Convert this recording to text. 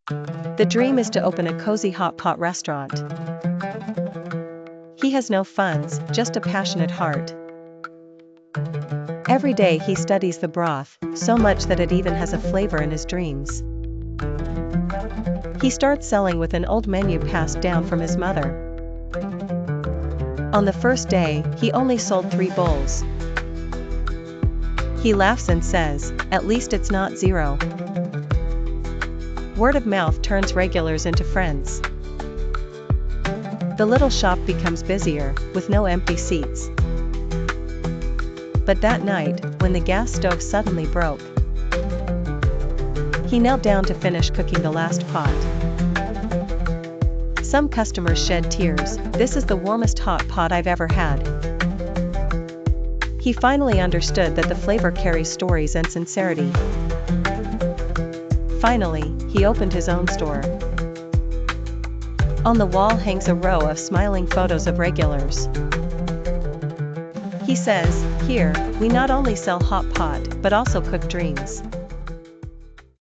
The dream is to open a cozy hot pot restaurant. He has no funds, just a passionate heart. Every day he studies the broth, so much that it even has a flavor in his dreams. He starts selling with an old menu passed down from his mother. On the first day, he only sold 3 bowls. He laughs and says, "At least it's not 0. Word of mouth turns regulars into friends. The little shop becomes busier, with no empty seats. But that night, when the gas stove suddenly broke, he knelt down to finish cooking the last pot. Some customers shed tears. "This is the warmest hot pot I've ever had." He finally understood that the flavor carries stories and sincerity. Finally, he opened his own store. On the wall hangs a row of smiling photos of regulars. He says, "Here, we not only sell hot pot, but also cook dreams."